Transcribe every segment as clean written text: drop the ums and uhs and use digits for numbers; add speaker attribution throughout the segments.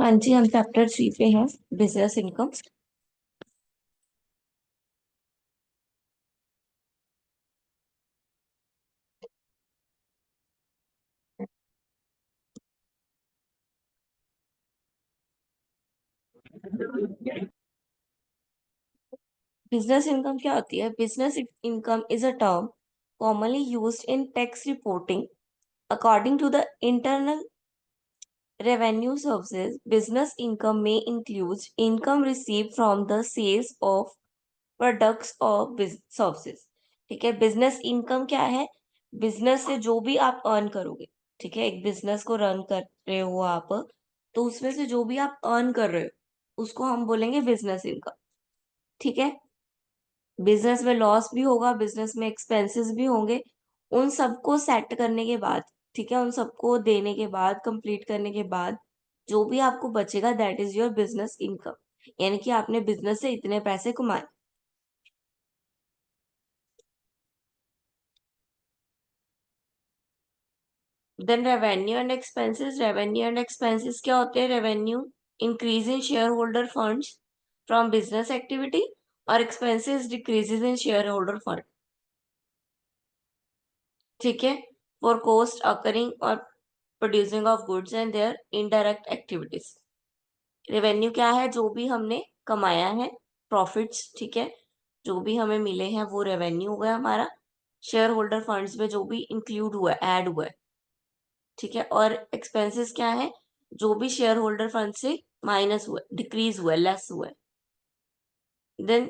Speaker 1: हाँ जी, हम चैप्टर 3 पे हैं, बिजनेस इनकम। बिजनेस इनकम क्या होती है? Business income is a term commonly used in tax reporting. According to the Internal Revenue Services, business income may include income received from the sales of products और services. ठीक है, business income क्या है? Business से जो भी आप earn करोगे, ठीक है, एक बिजनेस को रन कर रहे हो आप, तो उसमें से जो भी आप अर्न कर रहे हो उसको हम बोलेंगे बिजनेस इनकम। ठीक है, बिजनेस में लॉस भी होगा, बिजनेस में एक्सपेंसेस भी होंगे, उन सबको सेट करने के बाद, ठीक है, उन सबको देने के बाद, कंप्लीट करने के बाद जो भी आपको बचेगा that is your business income. यानी कि आपने बिजनेस से इतने पैसे कमाए। Then revenue and expenses. Revenue and expenses क्या होते हैं? Revenue increase in share holder funds from business activity, और expenses decreases in share holder fund. ठीक है, फॉर कॉस्ट अकरिंग और producing of goods and their indirect activities. Revenue क्या है? जो भी हमने कमाया है, प्रॉफिट्स, ठीक है, जो भी हमें मिले हैं वो रेवेन्यू हो गया हमारा। शेयर होल्डर फंड्स में जो भी इंक्लूड हुआ है, ऐड हुआ है, ठीक है। और एक्सपेंसेस क्या है? जो भी शेयर होल्डर फंड से माइनस हुआ, डिक्रीज हुआ, लेस हुआ। Then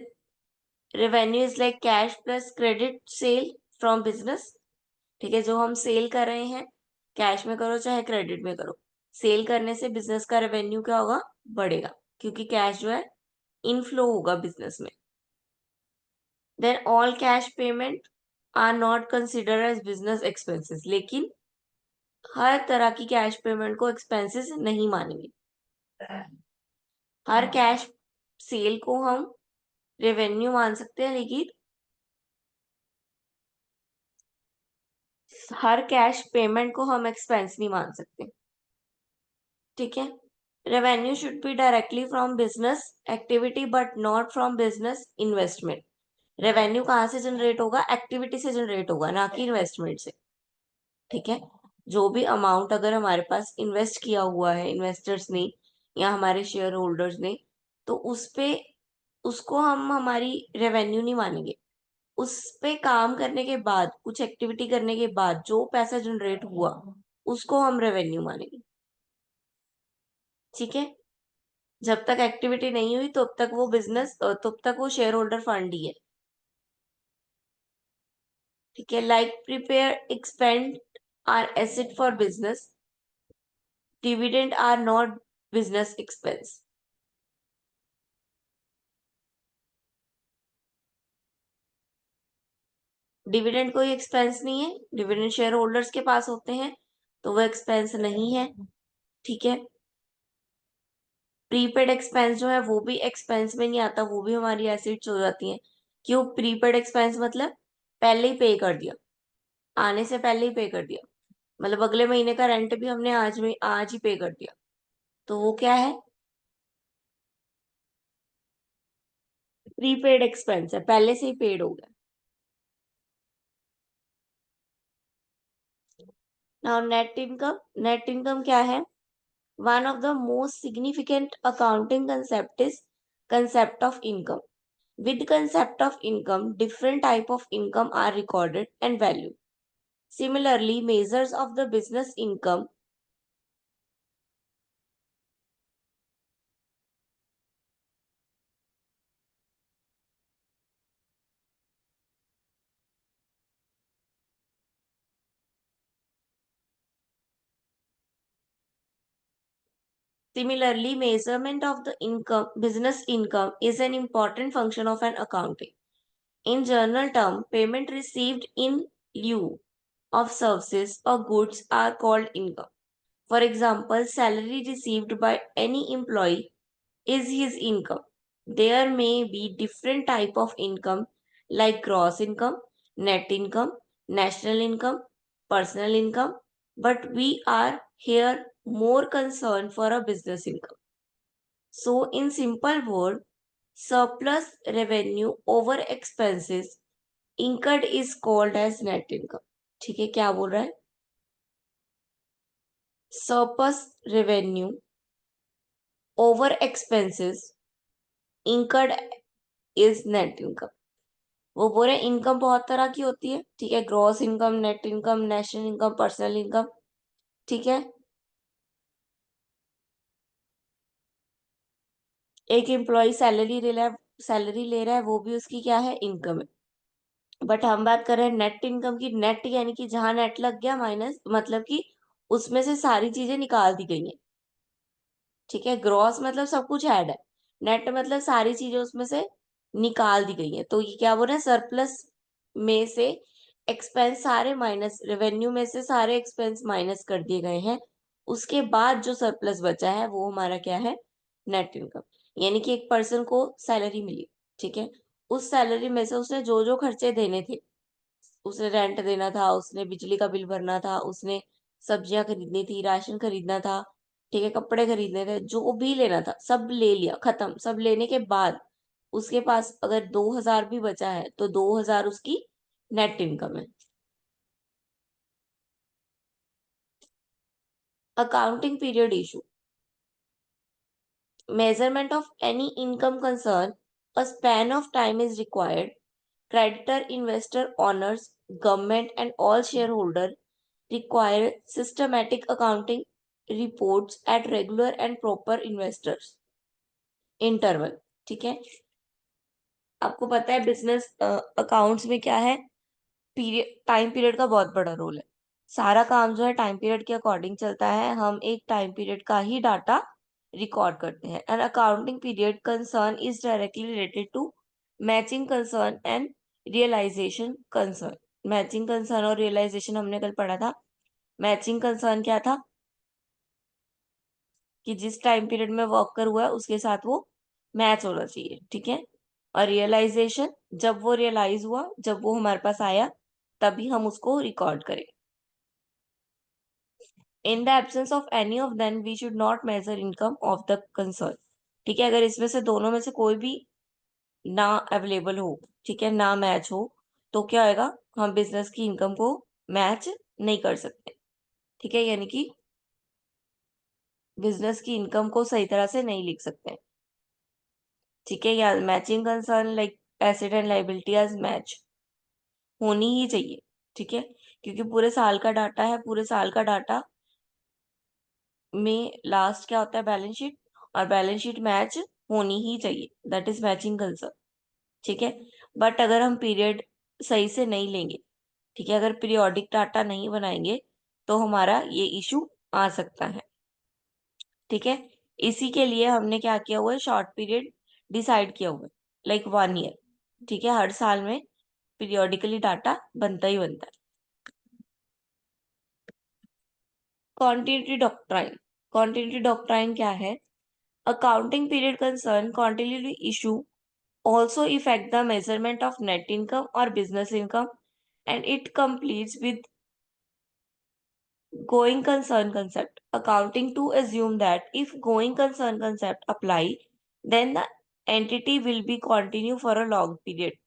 Speaker 1: revenue is like cash plus credit sale from business. ठीक है, जो हम सेल कर रहे हैं, कैश में करो चाहे क्रेडिट में करो, सेल करने से बिजनेस का रेवेन्यू क्या होगा? बढ़ेगा, क्योंकि कैश जो है इनफ्लो होगा बिजनेस में। Then all cash payment are not consider as business expenses. लेकिन हर तरह की कैश पेमेंट को एक्सपेंसेस नहीं मानेंगे। हर कैश सेल को हम रेवेन्यू मान सकते हैं, लेकिन हर कैश पेमेंट को हम एक्सपेंस नहीं मान सकते। ठीक है, revenue should be directly from business activity but not from business investment. Revenue कहाँ से जनरेट होगा? एक्टिविटी से जनरेट होगा, ना कि इन्वेस्टमेंट से। ठीक है, जो भी अमाउंट अगर हमारे पास इन्वेस्ट किया हुआ है इन्वेस्टर्स ने या हमारे शेयर होल्डर्स ने, तो उस पे उसको हम हमारी रेवेन्यू नहीं मानेंगे। उस पे काम करने के बाद, कुछ एक्टिविटी करने के बाद जो पैसा जनरेट हुआ उसको हम रेवेन्यू मानेंगे। ठीक है, जब तक एक्टिविटी नहीं हुई तब तक वो बिजनेस, तब तक वो शेयर होल्डर फंड ही है। ठीक है, like prepare expend are asset for business, dividend are not business expense. Dividend कोई एक्सपेंस नहीं है, डिविडेंड शेयर होल्डर्स के पास होते हैं, तो वो एक्सपेंस नहीं है। ठीक है, प्रीपेड एक्सपेंस जो है वो भी एक्सपेंस में नहीं आता, वो भी हमारी एसेट्स हो जाती हैं। क्यों? प्रीपेड एक्सपेंस मतलब पहले ही पे कर दिया, आने से पहले ही पे कर दिया, मतलब अगले महीने का रेंट भी हमने आज में आज ही पे कर दिया, तो वो क्या है? प्रीपेड एक्सपेंस है, पहले से ही पेड हो गया। Now net income. Net income क्या है? One of the most significant accounting concept is concept of income. With concept of income, different type of income are recorded and valued. Similarly, measures of the business income. Similarly, measurement of the income, business income, is an important function of an accounting. In general term, payment received in lieu of services or goods are called income. For example, salary received by any employee is his income. There may be different type of income like gross income, net income, national income, personal income, but we are here more concerned for a business income. So in simple word, surplus revenue over expenses incurred is called as net income। ठीक है, क्या बोल रहा है? Surplus revenue over expenses incurred is net income। वो बोल रहे income बहुत तरह की होती है, ठीक है, gross income, net income, national income, personal income, ठीक है। एक एम्प्लॉय सैलरी ले रहा है, वो भी उसकी क्या है, इनकम है। बट हम बात कर रहे हैं नेट इनकम की। नेट यानी कि जहां नेट लग गया माइनस, मतलब कि उसमें से सारी चीजें निकाल दी गई हैं, ठीक है। ग्रॉस मतलब सब कुछ ऐड है, नेट मतलब सारी चीजें उसमें से निकाल दी गई हैं। तो ये क्या बोल रहे हैं, सरप्लस में से एक्सपेंस सारे माइनस, रेवेन्यू में से सारे एक्सपेंस माइनस कर दिए गए हैं, उसके बाद जो सरप्लस बचा है वो हमारा क्या है, नेट इनकम। यानी कि एक पर्सन को सैलरी मिली, ठीक है, उस सैलरी में से उसने जो जो खर्चे देने थे, उसने रेंट देना था, उसने बिजली का बिल भरना था, उसने सब्जियां खरीदनी थी, राशन खरीदना था, ठीक है, कपड़े खरीदने थे, जो भी लेना था सब ले लिया, खत्म। सब लेने के बाद उसके पास अगर 2,000 भी बचा है तो 2,000 उसकी नेट इनकम है। Accounting period issue, measurement of any income concern, a span of time is required, creditor, investor, owners, government and all shareholder require systematic accounting reports at regular and proper investors interval, ठीक है। आपको पता है business accounts में क्या है, period, time period का बहुत बड़ा रोल है। सारा काम जो है टाइम पीरियड के अकॉर्डिंग चलता है, हम एक टाइम पीरियड का ही डाटा रिकॉर्ड करते हैं। An accounting period concern is directly related to matching concern and realization concern. Matching concern और रियलाइजेशन हमने कल पढ़ा था। मैचिंग कंसर्न क्या था, कि जिस टाइम पीरियड में वर्क कर हुआ है उसके साथ वो मैच होना चाहिए, ठीक है। और रियलाइजेशन, जब वो रियलाइज हुआ, जब वो हमारे पास आया, तभी हम उसको रिकॉर्ड करें। In the absence of any of them we should not measure income of the concern, ठीक है। अगर इसमें से दोनों में से कोई भी ना अवेलेबल हो, ठीक है, ना मैच हो, तो क्या होगा, हम बिजनेस की इनकम को मैच नहीं कर सकते, ठीक है। यानी कि बिजनेस की इनकम को सही तरह से नहीं लिख सकते, ठीक है। या matching concern like asset and liability as match होनी ही चाहिए, ठीक है, क्योंकि पूरे साल का डाटा है, पूरे साल का डाटा में लास्ट क्या होता है, बैलेंस शीट, और बैलेंस शीट मैच होनी ही चाहिए, दैट इज मैचिंग कंसर्न, ठीक है। बट अगर हम पीरियड सही से नहीं लेंगे, ठीक है, अगर पीरियोडिक डाटा नहीं बनाएंगे, तो हमारा ये इशू आ सकता है, ठीक है। इसी के लिए हमने क्या किया हुआ है, शॉर्ट पीरियड डिसाइड किया हुआ है, लाइक 1 ईयर, ठीक है। हर साल में पीरियोडिकली डाटा बनता ही बनता है। कॉन्टिन्यूटी डॉक्ट्राइन, कॉन्टिन्यूटी डॉक्ट्राइन क्या है, accounting period concern continuity issue also affect the measurement of net income or business income, and it completes with going concern concept. Accounting to assume that if going concern concept apply, then the entity will be continue for a long period,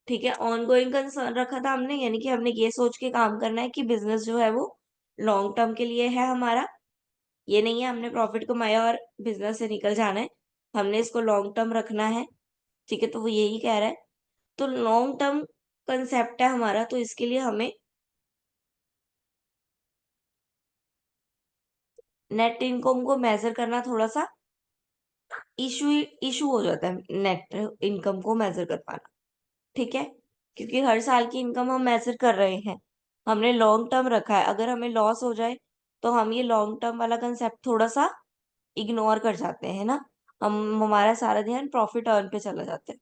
Speaker 1: ठीक है। On going concern रखा था हमने, यानी कि हमने ये सोच के काम करना है कि बिजनेस जो है वो लॉन्ग टर्म के लिए है हमारा। ये नहीं है हमने प्रॉफिट कमाया और बिजनेस से निकल जाना है, हमने इसको लॉन्ग टर्म रखना है, ठीक है। तो वो यही कह रहा है। तो लॉन्ग टर्म कंसेप्ट है हमारा, तो इसके लिए हमें नेट इनकम को मेजर करना थोड़ा सा इशू इशू हो जाता है, नेट इनकम को मेजर कर पाना, ठीक है, क्योंकि हर साल की इनकम हम मेजर कर रहे हैं, हमने लॉन्ग टर्म रखा है। अगर हमें लॉस हो जाए तो हम ये लॉन्ग टर्म वाला कंसेप्ट थोड़ा सा इग्नोर कर जाते हैं ना, हम हमारा सारा ध्यान प्रॉफिट अर्न पे चला जाता है।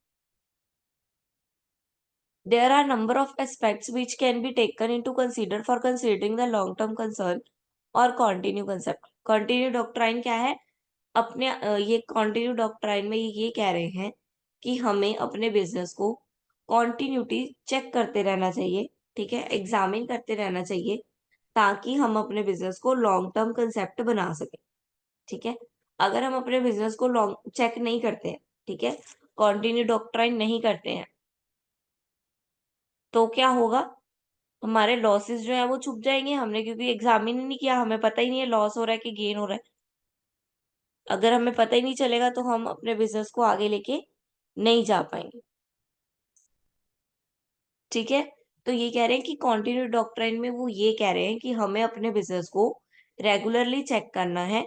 Speaker 1: There are number of aspects which can be taken into consider for considering the long term concern और continue concept। continue doctrine क्या है, अपने ये कंटिन्यू डॉक्ट्राइन में ये कह रहे हैं कि हमें अपने बिजनेस को कॉन्टिन्यूटी चेक करते रहना चाहिए, ठीक है, एग्जामिन करते रहना चाहिए, ताकि हम अपने बिजनेस को लॉन्ग टर्म कंसेप्ट बना सकें, ठीक है। अगर हम अपने बिजनेस को लॉन्ग चेक नहीं करते हैं, ठीक है, कॉन्टिन्यू डॉक्ट्राइन नहीं करते हैं, तो क्या होगा, हमारे लॉसेस जो है वो छुप जाएंगे। हमने क्योंकि एग्जामिन ही नहीं किया, हमें पता ही नहीं है लॉस हो रहा है कि गेन हो रहा है। अगर हमें पता ही नहीं चलेगा तो हम अपने बिजनेस को आगे लेके नहीं जा पाएंगे। ठीक है, तो ये कह रहे हैं कि कॉन्टिन्यू डॉक्ट्राइन में वो ये कह रहे हैं कि हमें अपने बिजनेस को रेगुलरली चेक करना है,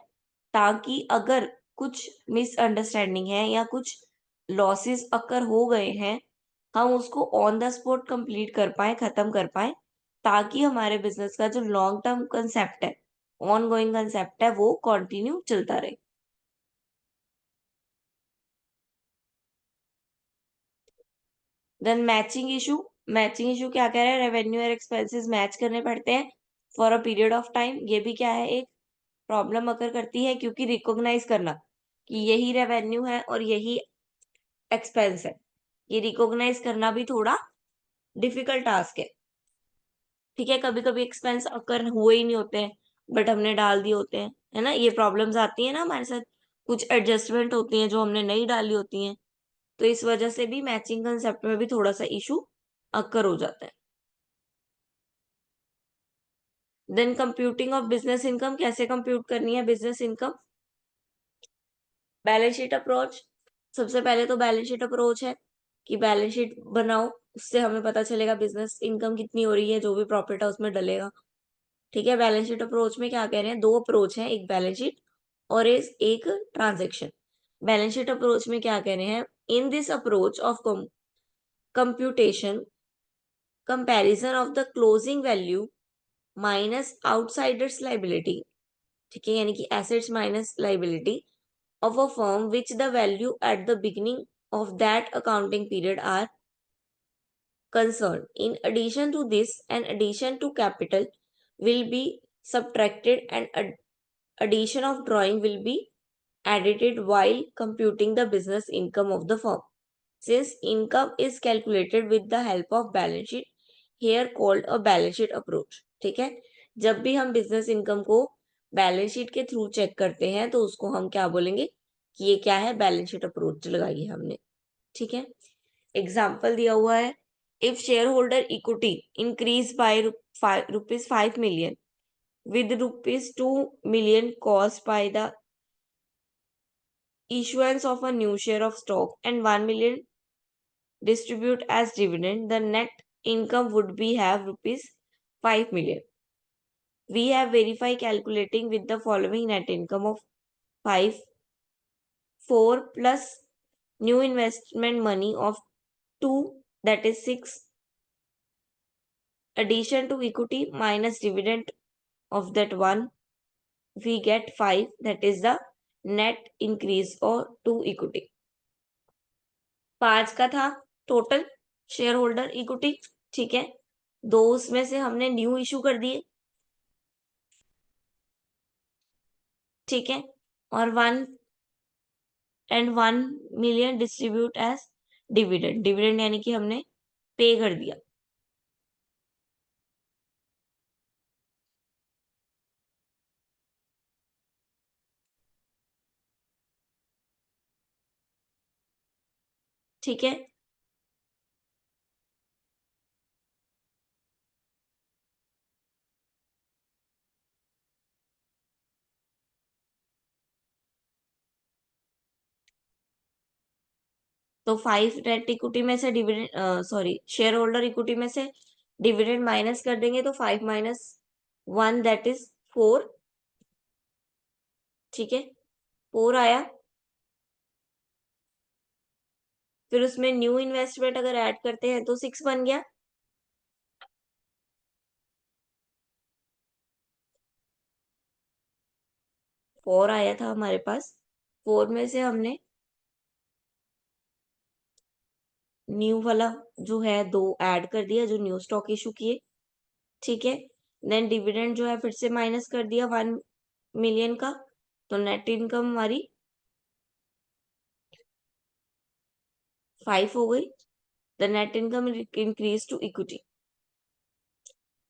Speaker 1: ताकि अगर कुछ मिसअंडरस्टैंडिंग है या कुछ लॉसेस अकर हो गए हैं, हम उसको ऑन द स्पॉट कंप्लीट कर पाए, खत्म कर पाए, ताकि हमारे बिजनेस का जो लॉन्ग टर्म कंसेप्ट है, ऑन गोइंग कंसेप्ट है, वो कंटिन्यू चलता रहे। देन मैचिंग इशू क्या कह रहा है, रेवेन्यू और एक्सपेंसेस मैच करने पड़ते हैं for a period of time. ये भी क्या है, एक प्रॉब्लम अकर करती है, क्योंकि रिकॉग्नाइज करना कि यही रेवेन्यू है और यही एक्सपेंस है, ये रिकॉग्नाइज करना भी थोड़ा डिफिकल्ट टास्क है। ठीक है, कभी कभी एक्सपेंस अकर हुए ही नहीं होते हैं, बट हमने डाल दिए होते हैं, है ना, ये प्रॉब्लम्स आती है ना हमारे साथ। कुछ एडजस्टमेंट होती हैं जो हमने नहीं डाली होती हैं, तो इस वजह से भी मैचिंग कंसेप्ट में भी थोड़ा सा इशू अकर हो जाता है। Then computing of business income, कैसे कंप्यूट करनी है business income, balance sheet approach. सबसे पहले तो बैलेंस शीट अप्रोच है कि बैलेंस शीट बनाओ, उससे हमें पता चलेगा बिजनेस इनकम कितनी हो रही है, जो भी प्रॉफिट है उसमें डलेगा। ठीक है, बैलेंस शीट अप्रोच में क्या कह रहे हैं, दो अप्रोच है, एक बैलेंस शीट और एक ट्रांजेक्शन। बैलेंस शीट अप्रोच में क्या कह रहे हैं, in this approach of computation, comparison of the closing value minus outsiders liability, ठीक है, यानी कि assets minus liability of a firm which the value at the beginning of that accounting period are concerned. In addition to this, an addition to capital will be subtracted and addition of drawing will be added while computing the business income of the firm. Since income is calculated with the help of balance sheet, here called a balance sheet approach. ठीक है, जब भी हम business income को balance sheet के through check करते हैं तो उसको हम क्या बोलेंगे कि ये क्या है, बैलेंस शीट अप्रोच लगाई है हमने। ठीक है, एग्जाम्पल दिया हुआ है, if share holder equity increase by ₹5 million with ₹2 million caused by the issuance of a new share of stock and 1 million distribute as dividend, the net income would be have ₹5 million. We have verified calculating with the following net income of 5, 4 plus new investment money of 2, that is 6, addition to equity minus dividend of that 1, we get 5, that is the net increase or to equity. 5 का था total share holder equity, ठीक है, दो उसमें से हमने new issue कर दिए, ठीक है, और 1 डिस्ट्रीब्यूट एज डिविडेंड, डिविडेंड यानी कि हमने पे कर दिया। ठीक है, तो 5 नेट इक्विटी में से dividend, sorry, share holder equity में से डिविडेंड माइनस कर देंगे तो 5 माइनस 1, दैट इज 4, ठीक है, 4 आया। फिर उसमें न्यू इन्वेस्टमेंट अगर ऐड करते हैं तो 6 बन गया। फोर आया था हमारे पास, 4 में से हमने न्यू वाला जो है 2 ऐड कर दिया, जो न्यू स्टॉक इशू किए, ठीक है। देन डिविडेंड जो है फिर से माइनस कर दिया 1 million का, तो नेट इनकम हमारी 5 हो गई। The net income increase to equity,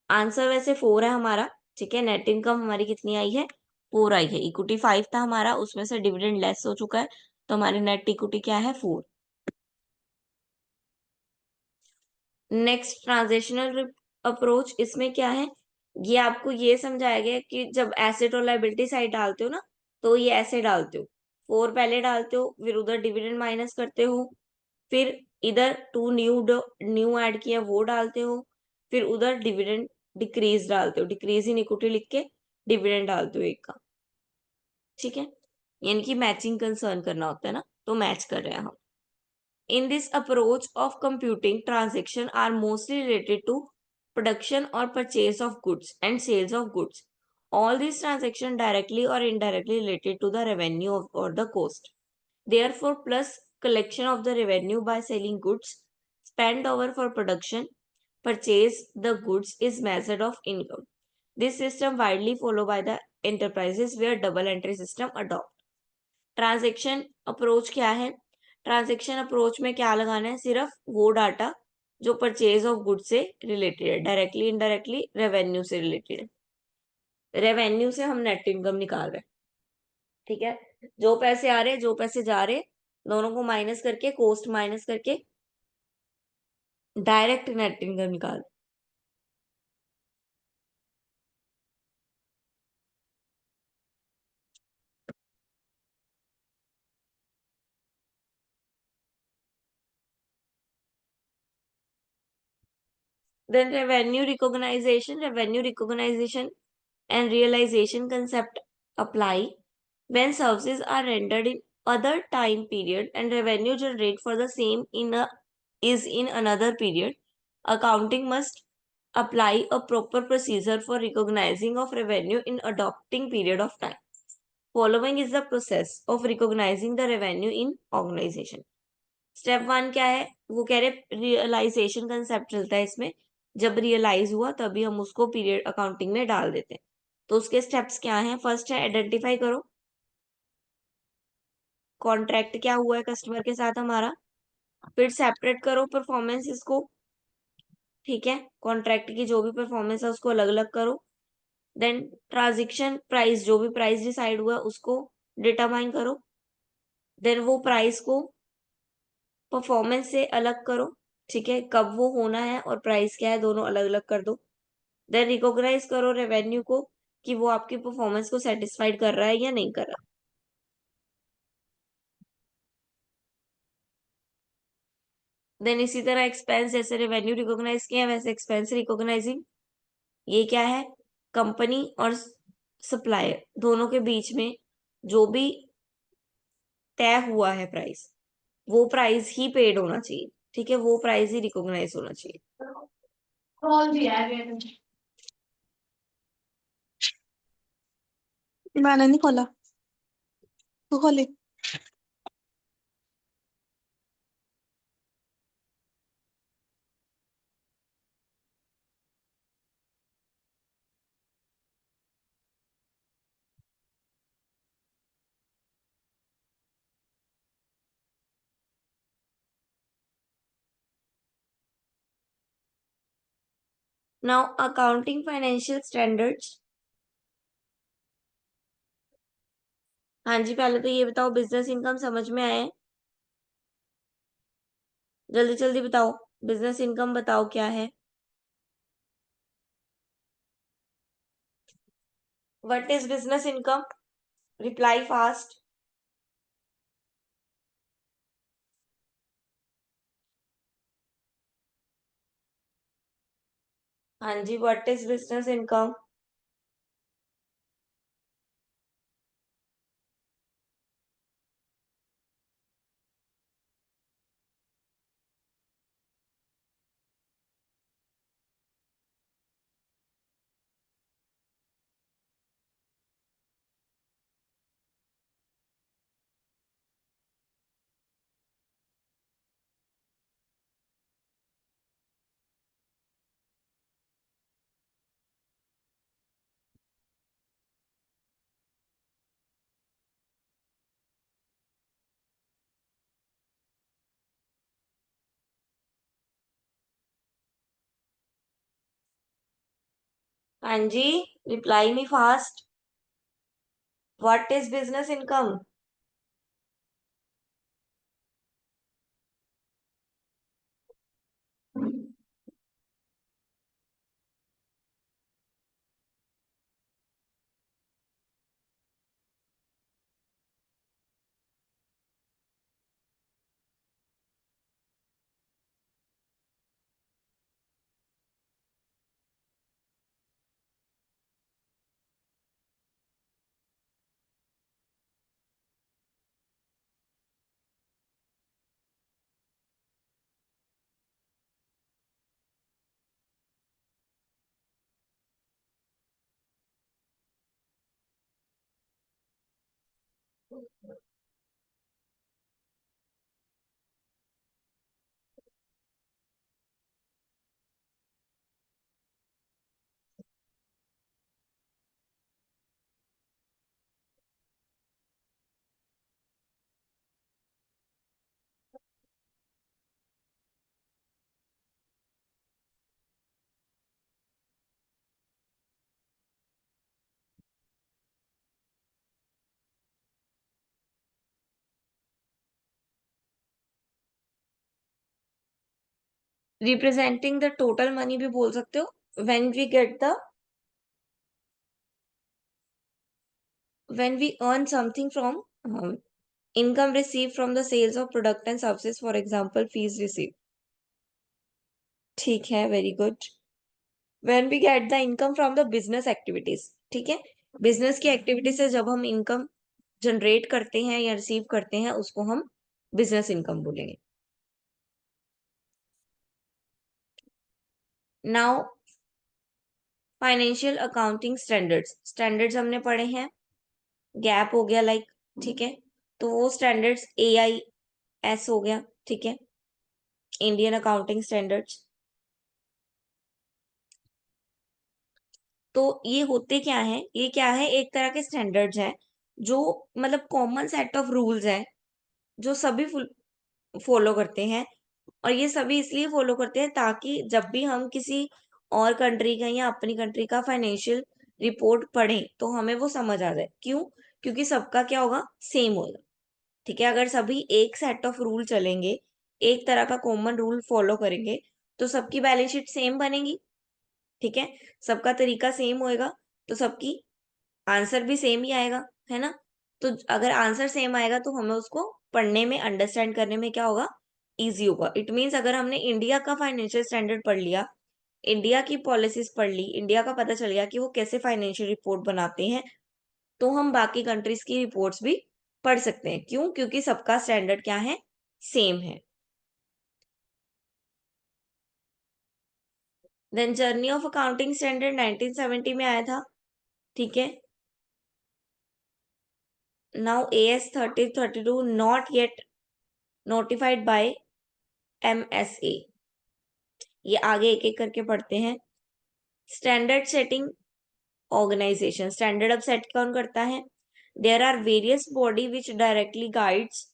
Speaker 1: answer वैसे 4 है हमारा, ठीक है, नेट इनकम हमारी कितनी आई है, 4 आई है। इक्विटी 5 था हमारा, उसमें से डिविडेंड लेस हो चुका है, तो हमारी नेट इक्विटी क्या है? 4। नेक्स्ट ट्रांजेक्शनल अप्रोच, इसमें क्या है? ये आपको ये समझाया गया कि जब एसेट और लाइबिलिटी साइड डालते हो ना, तो ये ऐसे डालते हो, 4 पहले डालते हो, फिर उधर डिविडेंड माइनस करते हो, फिर इधर 2 न्यू ऐड किया वो डालते हो, फिर उधर डिविडेंड डिक्रीज डालते हो, डिक्रीज इन इक्विटी लिख के डिविडेंड डालते हो एक का। ठीक है, यानी कि मैचिंग कंसर्न करना होता है ना, तो मैच कर रहे हैं हम। In this approach of computing, transactions are mostly related to production or purchase of goods and sales of goods. All these transactions directly or indirectly related to the revenue or the cost. Therefore, plus collection of the revenue by selling goods, spend over for production, purchase the goods is measured of income. This system widely followed by the enterprises where double entry system adopt. Transaction approach क्या है? Transaction approach में क्या लगाना है? सिर्फ वो data जो purchase of good से रिलेटेड है, डायरेक्टली इनडायरेक्टली रेवेन्यू से रिलेटेड है। रेवेन्यू से हम नेट इनकम निकाल रहे हैं, ठीक है। जो पैसे आ रहे, जो पैसे जा रहे, दोनों को माइनस करके, कॉस्ट माइनस करके डायरेक्ट नेट इनकम निकाल। Then revenue recognition and realization concept apply when services are rendered in other time period and revenue generated for the same is in another period. Accounting must apply a proper procedure for recognizing of revenue in adopting period of time. Following is the process of recognizing the revenue in organization. Step 1 क्या है? वो कह रहे realisation concept चलता है इसमें। जब realise हुआ तभी हम उसको पीरियड अकाउंटिंग में डाल देते हैं। तो उसके स्टेप्स क्या हैं? फर्स्ट है आइडेंटिफाई करो कॉन्ट्रैक्ट क्या हुआ है कस्टमर के साथ हमारा। फिर सेपरेट करो परफॉर्मेंस इसको, ठीक है। कॉन्ट्रैक्ट की जो भी परफॉर्मेंस है उसको अलग अलग करो। देन ट्रांजेक्शन प्राइस, जो भी प्राइस डिसाइड हुआ उसको डिटरमाइन करो। देन वो प्राइस को परफॉर्मेंस से अलग करो, ठीक है। कब वो होना है और प्राइस क्या है, दोनों अलग अलग कर दो। देन रिकॉग्नाइज करो रेवेन्यू को कि वो आपकी परफॉर्मेंस को सेटिस्फाइड कर रहा है या नहीं कर रहा। देन इसी तरह एक्सपेंस, जैसे रेवेन्यू रिकॉग्नाइज किया वैसे एक्सपेंस रिकॉग्नाइजिंग। ये क्या है? कंपनी और सप्लायर दोनों के बीच में जो भी तय हुआ है प्राइस, वो प्राइस ही पेड होना चाहिए, ठीक है। वो प्राइस ही रिकॉग्नाइज होना चाहिए।
Speaker 2: मैंने नहीं खोला, तू खोले।
Speaker 1: Now accounting financial standards. हाँ जी, पहले तो ये बताओ बिजनेस इनकम समझ में आए? जल्दी जल्दी बताओ, बिजनेस इनकम बताओ क्या है? What is business income? Reply fast. हाँ जी, व्हाट इज बिजनेस इनकम? हाँ जी, reply me fast. What is business income? Representing the total money भी बोल सकते हो। when we earn something from income received from the sales of product and services, for example fees received। ठीक है, very good. when we get the income from the business activities, ठीक है, business की activity से जब हम income generate करते हैं या रिसीव करते हैं उसको हम बिजनेस इनकम बोलेंगे। नाउ फाइनेंशियल अकाउंटिंग स्टैंडर्ड्स हमने पढ़े हैं। गैप हो गया लाइक, ठीक है, तो वो स्टैंडर्ड्स AIS हो गया, ठीक है, इंडियन अकाउंटिंग स्टैंडर्ड्स। तो ये होते क्या है, ये क्या है, एक तरह के स्टैंडर्ड्स हैं जो मतलब कॉमन सेट ऑफ रूल्स है जो सभी फॉलो करते हैं। और ये सभी इसलिए फॉलो करते हैं ताकि जब भी हम किसी और कंट्री का या अपनी कंट्री का फाइनेंशियल रिपोर्ट पढ़ें तो हमें वो समझ आ जाए। क्यों? क्योंकि सबका क्या होगा, सेम होगा। ठीक है, अगर सभी एक सेट ऑफ रूल चलेंगे, एक तरह का कॉमन रूल फॉलो करेंगे तो सबकी बैलेंस शीट सेम बनेगी। ठीक है, सबका तरीका सेम होएगा तो सबकी आंसर भी सेम ही आएगा, है ना। तो अगर आंसर सेम आएगा तो हमें उसको पढ़ने में, अंडरस्टैंड करने में क्या होगा, इजी होगा। इट मीन्स अगर हमने इंडिया का फाइनेंशियल स्टैंडर्ड पढ़ लिया, इंडिया की पॉलिसीज पढ़ ली, इंडिया का पता चल गया कि वो कैसे फाइनेंशियल रिपोर्ट बनाते हैं, तो हम बाकी कंट्रीज की रिपोर्ट्स भी पढ़ सकते हैं। क्यों? क्योंकि सबका स्टैंडर्ड क्या है, सेम है। Then journey of accounting standard 1970 में आया था, ठीक है। Now AS 3032 not yet notified by MSA। ये आगे एक एक करके पढ़ते हैं। स्टैंडर्ड सेटिंग ऑर्गेनाइजेशन, स्टैंडर्ड अब सेट कौन करता है? There are various body which directly guides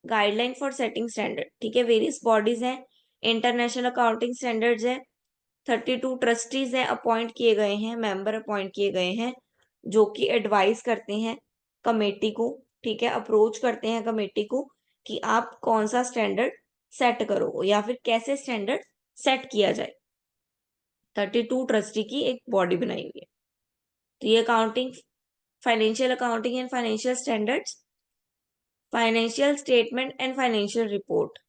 Speaker 1: guideline for setting standard. ठीक है, वेरियस बॉडीज हैं, इंटरनेशनल अकाउंटिंग स्टैंडर्ड्स है, 32 ट्रस्टीज हैं, अपॉइंट किए गए हैं, मेंबर अपॉइंट किए गए हैं, जो कि एडवाइस करते हैं कमेटी को। ठीक है, अप्रोच करते हैं कमेटी को कि आप कौन सा स्टैंडर्ड सेट करो या फिर कैसे स्टैंडर्ड सेट किया जाए। 32 ट्रस्टी की एक बॉडी बनाई हुई है। तो ये accounting, financial accounting and financial standards, financial statement and financial report.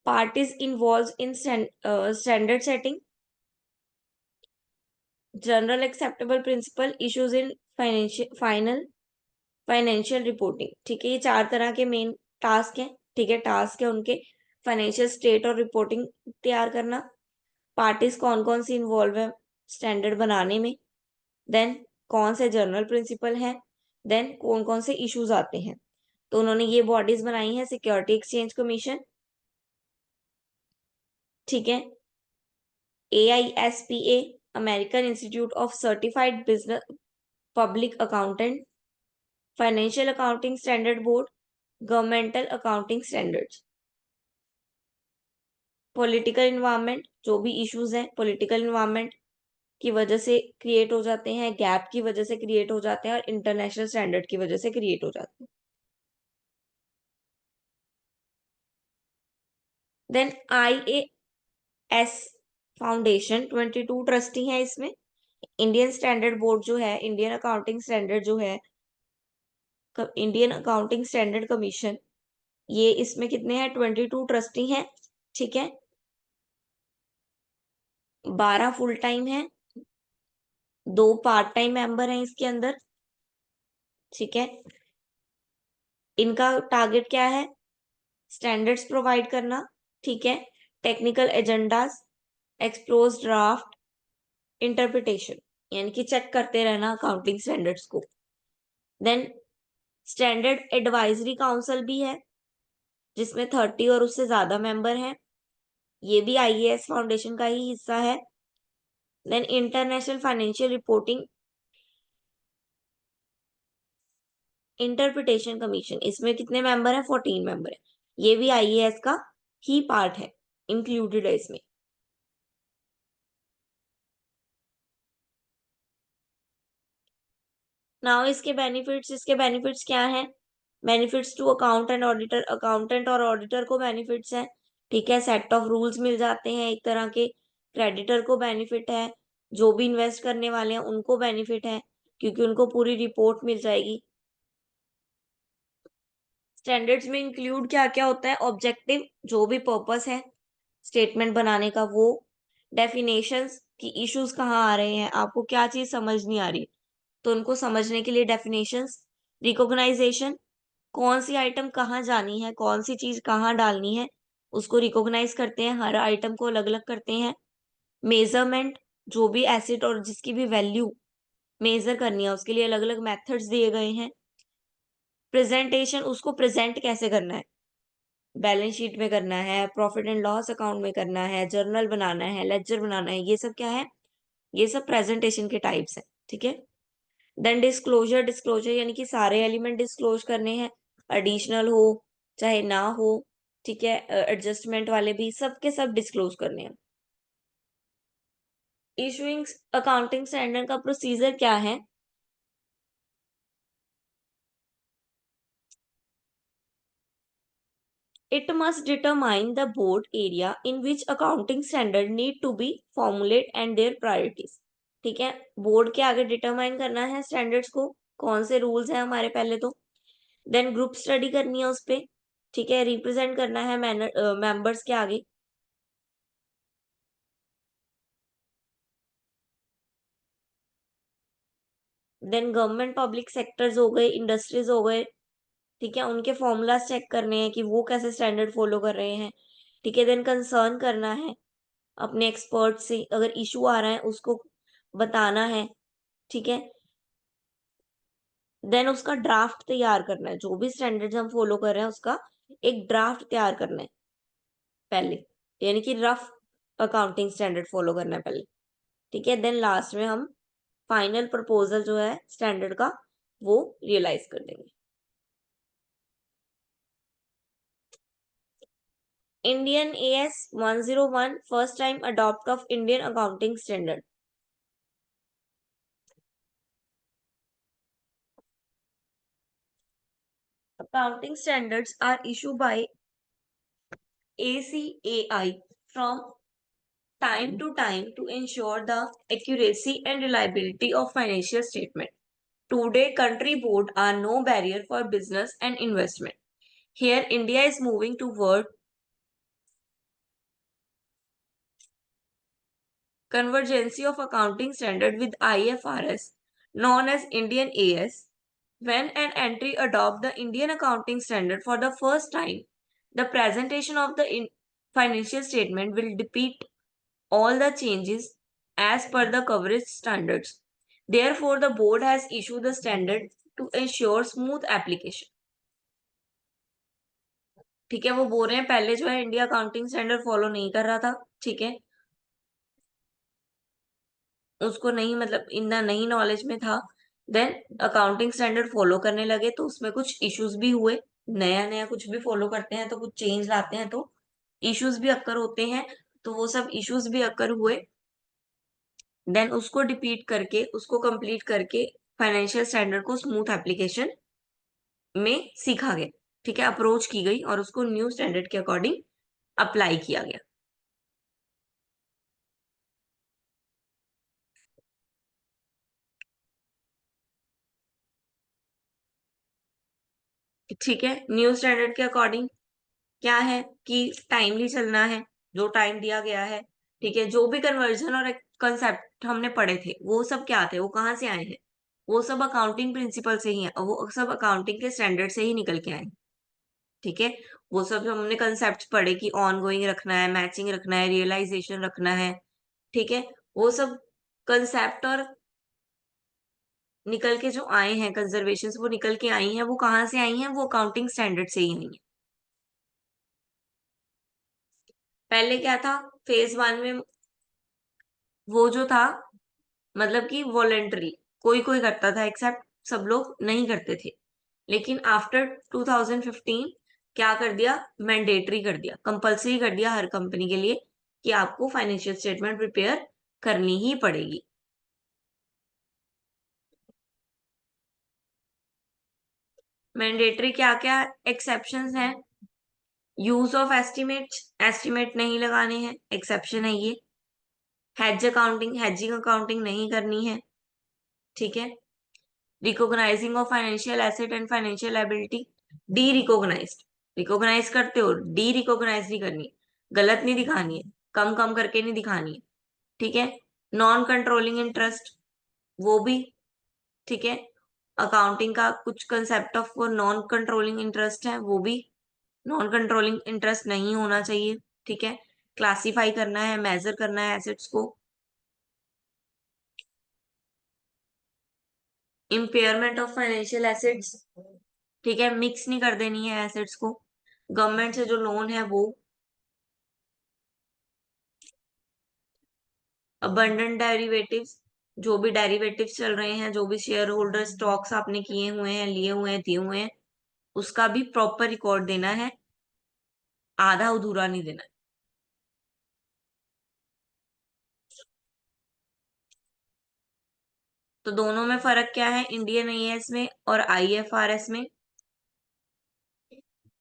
Speaker 1: Parties involve in standard setting, general acceptable principle, issues in final financial reporting. ठीक है, ये 4 तरह के मेन टास्क हैं। ठीक है, टास्क है उनके, फाइनेंशियल स्टेट और रिपोर्टिंग तैयार करना। पार्टीज कौन कौन सी इन्वॉल्व है स्टैंडर्ड बनाने में, देन कौन से जनरल प्रिंसिपल हैं, देन कौन कौन से इश्यूज आते हैं। तो उन्होंने ये बॉडीज बनाई है, सिक्योरिटी एक्सचेंज कमीशन, ठीक है, AISPA, American institute of certified business public accountant, financial accounting standard board, governmental accounting standards. Political environment, जो भी इश्यूज हैं पॉलिटिकल इन्वायरमेंट की वजह से क्रिएट हो जाते हैं, गैप की वजह से क्रिएट हो जाते हैं और इंटरनेशनल स्टैंडर्ड की वजह से क्रिएट हो जाते हैं। देन IAS फाउंडेशन 22 ट्रस्टी हैं इसमें। इंडियन स्टैंडर्ड बोर्ड जो है, इंडियन अकाउंटिंग स्टैंडर्ड जो है, इंडियन अकाउंटिंग स्टैंडर्ड कमीशन, ये इसमें कितने हैं? 22 ट्रस्टी हैं। ठीक है, 12 फुल टाइम है, 2 पार्ट टाइम मेंबर हैं इसके अंदर। ठीक है, इनका टारगेट क्या है? स्टैंडर्ड्स प्रोवाइड करना। ठीक है, टेक्निकल एजेंडास, एक्सप्लोज ड्राफ्ट, इंटरप्रिटेशन, यानी कि चेक करते रहना अकाउंटिंग स्टैंडर्ड्स को। देन स्टैंडर्ड एडवाइजरी काउंसिल भी है, जिसमें 30 और उससे ज्यादा मेंबर हैं। ये भी IAS फाउंडेशन का ही हिस्सा है। Then international financial reporting interpretation commission, इसमें कितने मेंबर हैं? 14 मेंबर है। ये भी IAS का ही पार्ट है, इंक्लूडेड है इसमें। नाउ इसके बेनिफिट्स क्या हैं? Benefits to account and auditor, accountant और ऑडिटर को बेनिफिट्स हैं। ठीक है, सेट ऑफ रूल्स मिल जाते हैं एक तरह के। क्रेडिटर को बेनिफिट है, जो भी इन्वेस्ट करने वाले हैं उनको बेनिफिट है, क्योंकि उनको पूरी रिपोर्ट मिल जाएगी। स्टैंडर्ड्स में इंक्लूड क्या क्या होता है? ऑब्जेक्टिव, जो भी पर्पस है स्टेटमेंट बनाने का वो। डेफिनेशंस, कि इश्यूज कहाँ आ रहे हैं, आपको क्या चीज समझ नहीं आ रही, तो उनको समझने के लिए डेफिनेशंस। रिकॉग्नाइजेशन, कौन सी आइटम कहाँ जानी है, कौन सी चीज कहाँ डालनी है, उसको रिकॉग्नाइज करते हैं, हर आइटम को अलग अलग करते हैं। मेजरमेंट, जो भी एसिड और जिसकी भी वैल्यू मेजर करनी है उसके लिए अलग अलग मेथड्स दिए गए हैं। प्रेजेंटेशन, उसको प्रेजेंट कैसे करना है, बैलेंस शीट में करना है, प्रॉफिट एंड लॉस अकाउंट में करना है, जर्नल बनाना है, लेजर बनाना है, ये सब क्या है? ये सब प्रेजेंटेशन के टाइप्स हैं। ठीक है, देन डिस्क्लोजर, डिस्क्लोजर यानी कि सारे एलिमेंट डिस्क्लोज करने हैं, एडिशनल हो चाहे ना हो। ठीक है, एडजस्टमेंट वाले भी सबके सब डिस्क्लोज करने हैं। इशूइंग अकाउंटिंग स्टैंडर्ड का प्रोसीजर क्या है? It must determine the board area in which accounting standard need to be formulate and their priorities। ठीक है, बोर्ड के आगे डिटरमाइन करना है स्टैंडर्ड्स को, कौन से रूल्स हैं हमारे पहले तो। देन ग्रुप स्टडी करनी है उस पे। ठीक है, रिप्रेजेंट करना है मेंबर्स के आगे। देन गवर्नमेंट पब्लिक सेक्टर्स हो गए, इंडस्ट्रीज हो गए। ठीक है, उनके फॉर्मूलाज चेक करने हैं कि वो कैसे स्टैंडर्ड फॉलो कर रहे हैं। ठीक है, देन कंसर्न करना है अपने एक्सपर्ट से, अगर इशू आ रहा है उसको बताना है। ठीक है, देन उसका ड्राफ्ट तैयार करना है, जो भी स्टैंडर्ड्स हम फॉलो कर रहे हैं उसका एक ड्राफ्ट तैयार करना है पहले, यानी कि रफ अकाउंटिंग स्टैंडर्ड फॉलो करना है पहले। ठीक है, देन लास्ट में हम फाइनल प्रपोजल जो है स्टैंडर्ड का वो रियलाइज कर देंगे। Indian AS 101 first time adopt of Indian accounting standard. Accounting standards are issued by ACAI from time to time to ensure the accuracy and reliability of financial statement. Today, country board are no barrier for business and investment. Here, India is moving toward convergency of accounting standard with IFRS, known as Indian AS. When an entry adopt the Indian accounting standard for the first time, the presentation of the financial statement will depict all the changes as per the coverage standards. Therefore, the board has issued the standard to ensure smooth application. ठीक है, वो बोल रहे हैं पहले जो है India accounting standard follow नहीं कर रहा था। ठीक है, उसको नहीं, मतलब इतना नहीं नॉलेज में था। देन अकाउंटिंग स्टैंडर्ड फॉलो करने लगे तो उसमें कुछ इश्यूज भी हुए। नया नया कुछ भी फॉलो करते हैं तो कुछ चेंज लाते हैं तो इश्यूज भी अक्कर होते हैं, तो वो सब इश्यूज भी अक्कर हुए, देन उसको डिपीट करके, उसको कंप्लीट करके फाइनेंशियल स्टैंडर्ड को स्मूथ एप्लीकेशन में सीखा गया। ठीक है, अप्रोच की गई और उसको न्यू स्टैंडर्ड के अकॉर्डिंग अप्लाई किया गया। ठीक है, न्यू स्टैंडर्ड के अकॉर्डिंग क्या है कि टाइमली चलना है, जो टाइम दिया गया है। ठीक है, जो भी कन्वर्जन और कंसेप्ट हमने पढ़े थे वो सब क्या थे, वो कहाँ से आए हैं, वो सब अकाउंटिंग प्रिंसिपल से ही है, वो सब अकाउंटिंग के स्टैंडर्ड से ही निकल के आए हैं। ठीक है, वो सब जो हमने कंसेप्ट पढ़े कि ऑन गोइंग रखना है, मैचिंग रखना है, रियलाइजेशन रखना है। ठीक है, वो सब कंसेप्ट और निकल के जो आए हैं कंजर्वेशन, वो निकल के आई हैं, वो कहाँ से आई हैं, वो अकाउंटिंग स्टैंडर्ड से ही आई है। पहले क्या था, फेज वन में वो जो था, मतलब कि वॉलेंटरी कोई कोई करता था, एक्सेप्ट सब लोग नहीं करते थे। लेकिन आफ्टर 2015 क्या कर दिया, मैंडेटरी कर दिया, कंपलसरी कर दिया हर कंपनी के लिए कि आपको फाइनेंशियल स्टेटमेंट प्रिपेयर करनी ही पड़ेगी। मैंडेटरी क्या क्या एक्सेप्शंस हैं, यूज ऑफ एस्टिमेट, एस्टिमेट नहीं लगाने हैं, एक्सेप्शन है ये। हेज अकाउंटिंग, हेजिंग अकाउंटिंग नहीं करनी है। ठीक है, recognizing of financial asset and financial liability, derecognized, recognize करते हो, डी रिकॉग्नाइज नहीं करनी है, गलत नहीं दिखानी है, कम कम करके नहीं दिखानी है। ठीक है, नॉन कंट्रोलिंग इंटरेस्ट, वो भी। ठीक है, अकाउंटिंग का कुछ कंसेप्ट ऑफ वो नॉन कंट्रोलिंग इंटरेस्ट है, वो भी नॉन कंट्रोलिंग इंटरेस्ट नहीं होना चाहिए। ठीक है, क्लासिफाई करना है, मेजर करना है एसेट्स को। इम्पेयरमेंट ऑफ फाइनेंशियल एसेट्स, ठीक है, मिक्स नहीं कर देनी है एसेट्स को। गवर्नमेंट से जो लोन है वो। अबंडेंट डेरिवेटिव्स, जो भी डेरिवेटिव्स चल रहे हैं, जो भी शेयर होल्डर स्टॉक्स आपने किए हुए हैं, लिए हुए हैं, दिए हुए हैं, उसका भी प्रॉपर रिकॉर्ड देना है, आधा अधूरा नहीं देना है। तो दोनों में फर्क क्या है, इंडियन आईएएस में और आईएफआरएस में।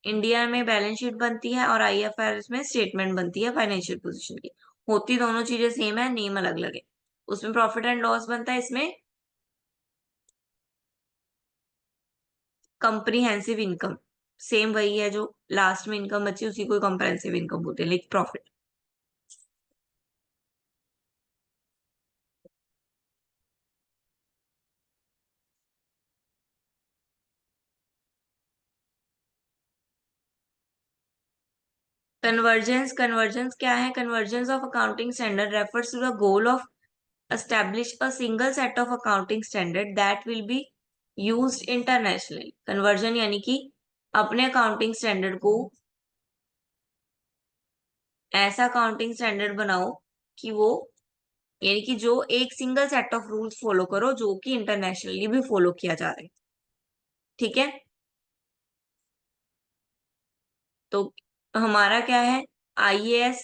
Speaker 1: इंडिया में बैलेंस शीट बनती है और आईएफआरएस में स्टेटमेंट बनती है फाइनेंशियल पोजीशन की। होती दोनों चीजें सेम है, नेम अलग अलग है। उसमें प्रॉफिट एंड लॉस बनता है, इसमें कंप्रीहेंसिव इनकम। सेम वही है, जो लास्ट में इनकम बची उसी को कंप्रेहेंसिव इनकम बोलते हैं, लाइक प्रॉफिट। कन्वर्जेंस, कन्वर्जेंस क्या है, convergence of accounting standard refers to the goal of establish a single set of accounting standard that will be used internationally। Conversion यानी कि अपने अकाउंटिंग स्टैंडर्ड को ऐसा अकाउंटिंग स्टैंडर्ड बनाओ कि वो, यानी कि जो एक single set of rules follow करो जो कि इंटरनेशनली भी फॉलो किया जा रहा है। ठीक है, तो हमारा क्या है, आईएएस,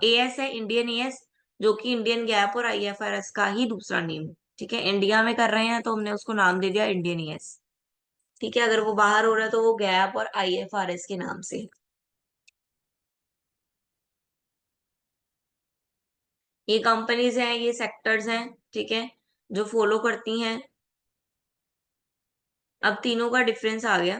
Speaker 1: एएस है, इंडियन एएस, जो कि इंडियन गैप और आईएफआरएस का ही दूसरा नेम है। ठीक है, इंडिया में कर रहे हैं तो हमने उसको नाम दे दिया इंडियन एएस। ठीक है, अगर वो बाहर हो रहा है तो वो गैप और आईएफआरएस के नाम से है। ये कंपनीज हैं, ये सेक्टर्स हैं। ठीक है, जो फॉलो करती हैं। अब तीनों का डिफरेंस आ गया।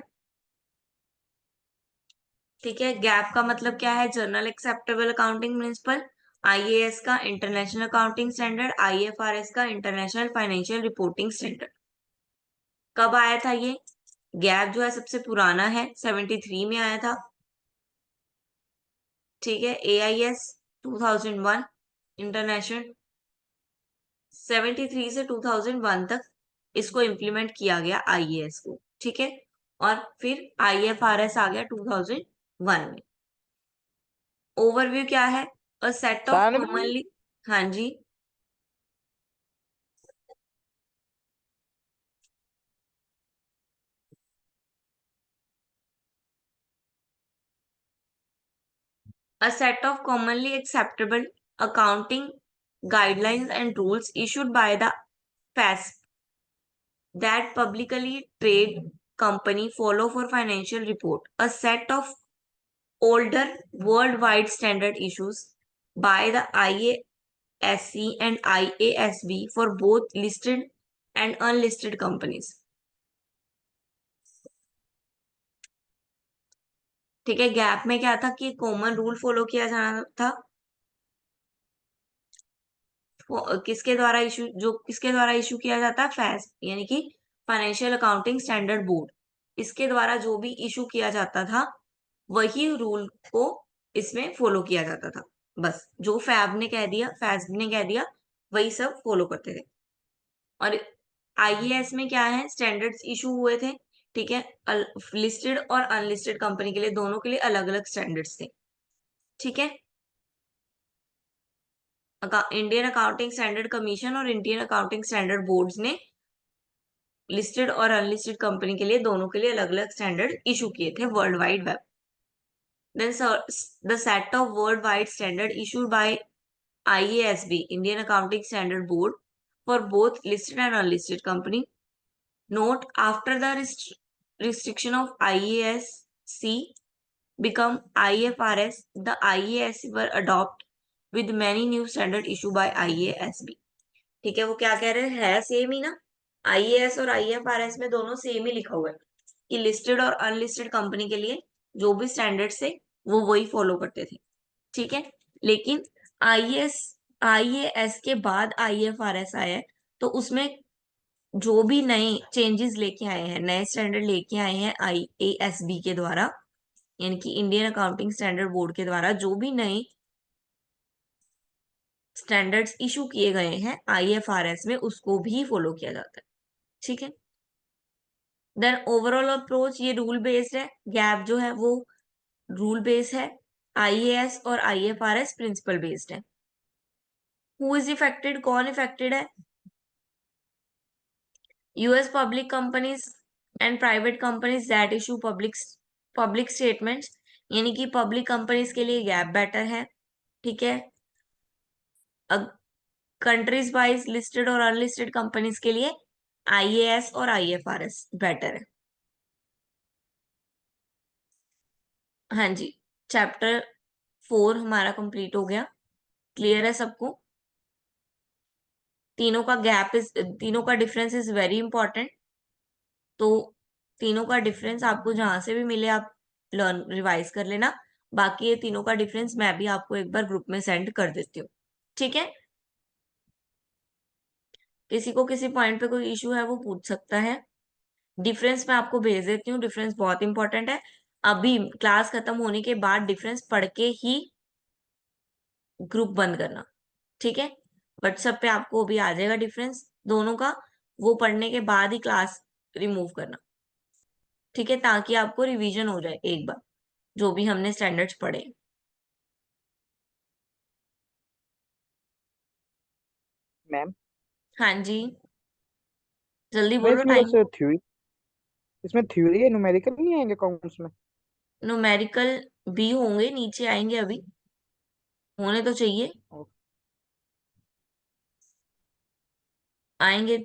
Speaker 1: ठीक है, गैप का मतलब क्या है, journal acceptable accounting principle. IAS का इंटरनेशनल अकाउंटिंग स्टैंडर्ड, आईएफआरएस का इंटरनेशनल फाइनेंशियल रिपोर्टिंग स्टैंडर्ड। कब आया था ये, गैप जो है सबसे पुराना है, 73 में आया था। ठीक है, एआईएस 2001, इंटरनेशनल 73 से 2001 तक इसको इम्प्लीमेंट किया गया आईएएस को। ठीक है, और फिर आईएफआरएस आ गया 2001 में। ओवरव्यू क्या है, अ सेट ऑफ कॉमनली। हाँ जी। a set of commonly acceptable accounting guidelines and rules issued by the FASB that publicly trade company follow for financial report. A set of older worldwide standard issues by the IASC and IASB for both listed and unlisted companies. ठीक है, gap में क्या था कि common rule follow किया जाना था, किसके द्वारा इशू किया जाता है, फैस यानी कि फाइनेंशियल अकाउंटिंग स्टैंडर्ड बोर्ड, इसके द्वारा जो भी इशू किया जाता था वही रूल को इसमें फॉलो किया जाता था। बस जो फैब ने कह दिया वही सब फॉलो करते थे। और आईएएस में क्या है, स्टैंडर्ड्स इशू हुए थे, ठीक है, लिस्टेड और अनलिस्टेड कंपनी के लिए, दोनों के लिए अलग अलग स्टैंडर्ड्स थे, ठीक है। इंडियन अकाउंटिंग स्टैंडर्ड कमीशन और इंडियन अकाउंटिंग स्टैंडर्ड बोर्ड्स ने लिस्टेड और अनलिस्टेड कंपनी के लिए, दोनों के लिए अलग अलग स्टैंडर्ड इशू किए थे world wide web. Then the set of worldwide standard issued by IASB, Indian Accounting Standard Board, for both listed and unlisted company. Note, after the restriction of IASC become IFRS, the IASC were adopted with many new standard issued by IASB. ठीक है, वो क्या कह रहे हैं, है same ही ना, IAS और आईएफआरएस में दोनों सेम ही लिखा हुआ है कि लिस्टेड और अनलिस्टेड कंपनी के लिए जो भी स्टैंडर्ड्स थे वो वही फॉलो करते थे, ठीक है। लेकिन आईएएस के बाद आईएफआरएस आया है, तो उसमें जो भी नए चेंजेस लेके आए हैं, नए स्टैंडर्ड लेके आए हैं आईएएसबी के द्वारा, यानी कि इंडियन अकाउंटिंग स्टैंडर्ड बोर्ड के द्वारा जो भी नए स्टैंडर्ड्स इशू किए गए हैं आईएफआरएस में, उसको भी फॉलो किया जाता है, ठीक है। देन ओवरऑल अप्रोच ये रूल बेस्ड है, गैप जो है वो रूल बेस्ड है, आईएएस और आईएफआरएस प्रिंसिपल बेस्ड है। हु इज इफेक्टेड, कौन इफेक्टेड है, US public companies and private companies that issue public statements, यानी कि पब्लिक कंपनीज के लिए गैप बेटर है, ठीक है। कंट्रीज वाइज लिस्टेड और अनलिस्टेड कंपनीज के लिए आईएएस और आईएफआरएस बेटर है। हाँ जी, चैप्टर 4 हमारा कंप्लीट हो गया, क्लियर है सबको। तीनों का डिफरेंस इज वेरी इंपॉर्टेंट, तो तीनों का डिफरेंस आपको जहां से भी मिले आप लर्न रिवाइज कर लेना। बाकी ये तीनों का डिफरेंस मैं भी आपको एक बार ग्रुप में सेंड कर देती हूँ, ठीक है। किसी को किसी पॉइंट पे कोई इशू है वो पूछ सकता है। डिफरेंस मैं आपको भेज देती हूँ, डिफरेंस बहुत इंपॉर्टेंट है। अभी क्लास खत्म होने के बाद डिफरेंस पढ़ के ही ग्रुप बंद करना, ठीक है। व्हाट्सएप पे आपको अभी आ जाएगा डिफरेंस दोनों का, वो पढ़ने के बाद ही क्लास रिमूव करना, ठीक है, ताकि आपको रिवीजन हो जाए एक बार जो भी हमने स्टैंडर्ड्स पढ़े।
Speaker 3: मैम,
Speaker 1: हाँ जी, जल्दी
Speaker 3: मैं
Speaker 1: बोलो,
Speaker 3: इसमें
Speaker 1: टाइम।
Speaker 3: बस थ्योरी, इसमें थ्योरी है, न्यूमेरिकल नहीं आएंगे अकाउंट्स में?
Speaker 1: न्यूमेरिकल भी होंगे, नीचे आएंगे, अभी होने तो चाहिए,
Speaker 3: ओ,
Speaker 1: आएंगे